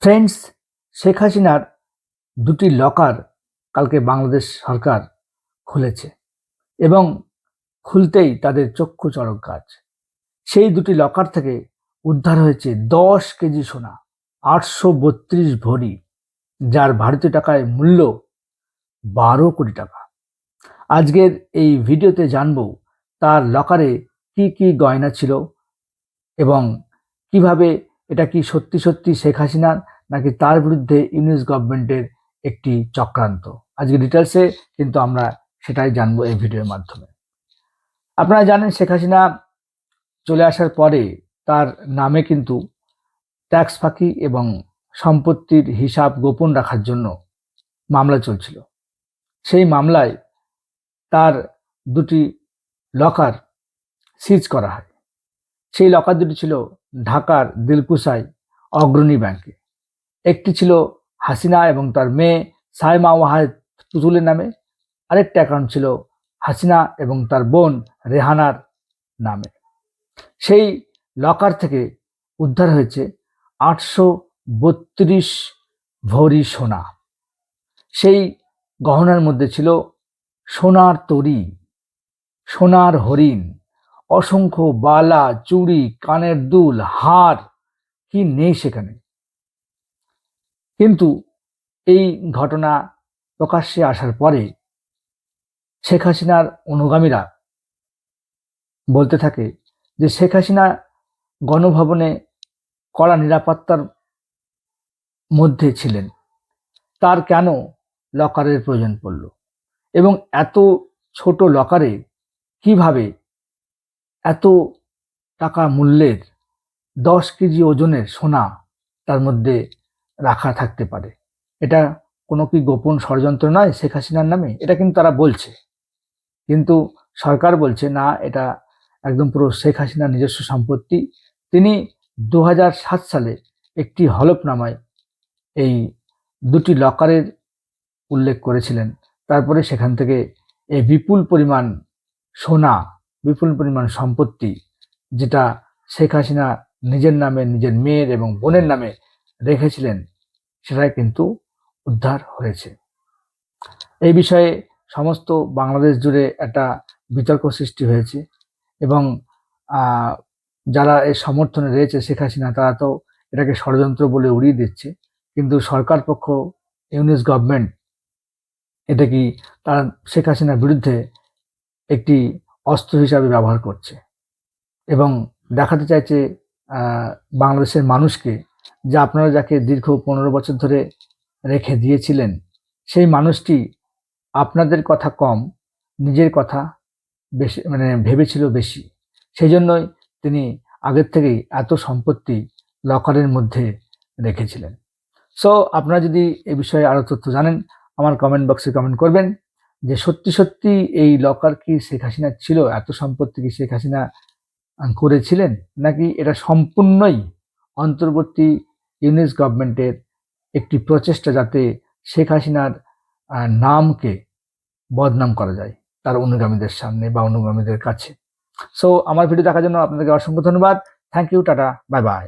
Friends, Sheikh হাসিনার দুটি locker কালকে বাংলাদেশ সরকার খুলেছে এবং খুলতেই তাদের চক্ষু চড়ক গাছ। সেই দুটি লকার থেকে উদ্ধার হয়েছে 10 কেজি সোনা, 832 ভরি, যার ভারতীয় টাকায় মূল্য 12 কোটি টাকা। আজকের এই ভিডিওতে জানবো তার লকারে কি কি গয়না ছিল এবং কিভাবে এটা কি সত্যি সত্যি শেখ হাসিনার নাকি তার বিরুদ্ধে ইউনিস গভর্নমেন্টের একটি চক্রান্ত। আজকে ডিটেলসে কিন্তু আমরা সেটাই জানবো এই ভিডিওর মাধ্যমে। আপনারা জানেন শেখ হাসিনা চলে আসার পরে তার নামে কিন্তু ট্যাক্স ফাঁকি এবং সম্পত্তির হিসাব গোপন রাখার জন্য মামলা চলছিল। সেই মামলায় তার দুটি লকার সিজ করা হয়। সেই লকার দুটি ছিল ঢাকার দিলকুশায় অগ্রণী ব্যাংকে। একটি ছিল হাসিনা এবং তার মেয়ে সাইমা ওয়াহেদ পুতুলের নামে, আরেকটা অ্যাকাউন্ট ছিল হাসিনা এবং তার বোন রেহানার নামে। সেই লকার থেকে উদ্ধার হয়েছে 832 ভরি সোনা। সেই গহনার মধ্যে ছিল সোনার তরী, সোনার হরিণ, অসংখ্য বালা, চুড়ি, কানের দুল, হার, কি নেই সেখানে। কিন্তু এই ঘটনা প্রকাশ্যে আসার পরে শেখ হাসিনার অনুগামীরা বলতে থাকে যে শেখ হাসিনা গণভবনে কড়া নিরাপত্তার মধ্যে ছিলেন, তার কেন লকারের প্রয়োজন পড়ল এবং এত ছোট লকারে কিভাবে এত টাকা মূল্যের 10 কেজি ওজনের সোনা তার মধ্যে রাখা থাকতে পারে। এটা কোনো কি গোপন ষড়যন্ত্র নয় শেখ হাসিনার নামে? এটা কিন্তু তারা বলছে, কিন্তু সরকার বলছে না, এটা একদম পুরো শেখ হাসিনার নিজস্ব সম্পত্তি। তিনি 2007 সালে একটি হলফনামায় এই দুটি লকারের উল্লেখ করেছিলেন। তারপরে সেখান থেকে এই বিপুল পরিমাণ সোনা, বিপুল পরিমাণ সম্পত্তি, যেটা শেখ হাসিনা নিজের নামে, নিজের মেয়ের এবং বোনের নামে রেখেছিলেন, সেটাই কিন্তু উদ্ধার হয়েছে। এই বিষয়ে সমস্ত বাংলাদেশ জুড়ে একটা বিতর্ক সৃষ্টি হয়েছে এবং যারা এর সমর্থনে রয়েছে শেখ হাসিনা, তারা তো এটাকে ষড়যন্ত্র বলে উড়িয়ে দিচ্ছে, কিন্তু সরকার পক্ষ, ইউনিস গভর্নমেন্ট, এটা কি তারা শেখ হাসিনার বিরুদ্ধে একটি অস্ত্র হিসাবে ব্যবহার করছে এবং দেখাতে চাইছে বাংলাদেশের মানুষকে যে আপনারা যাকে দীর্ঘ 15 বছর ধরে রেখে দিয়েছিলেন, সেই মানুষটি আপনাদের কথা কম, নিজের কথা বেশি ভেবেছিল বেশি। সেই জন্যই তিনি আগের থেকেই এত সম্পত্তি লকারের মধ্যে রেখেছিলেন। সো আপনারা যদি এই বিষয়ে আরো তথ্য জানেন, আমার কমেন্ট বক্সে কমেন্ট করবেন যে সত্যি সত্যি এই লকার কি শেখ হাসিনা ছিল, এত সম্পত্তি কি শেখ হাসিনা করেছিলেন, নাকি এটা সম্পূর্ণই অন্তর্বর্তী ইউনিস গভর্নমেন্টের একটি প্রচেষ্টা যাতে শেখ হাসিনার নামকে বদনাম করা যায় তার অনুগামীদের সামনে বা অনুগামীদের কাছে। সো আমার ভিডিও দেখার জন্য আপনাদেরকে অসংখ্য ধন্যবাদ। Thank you, tata, bye by.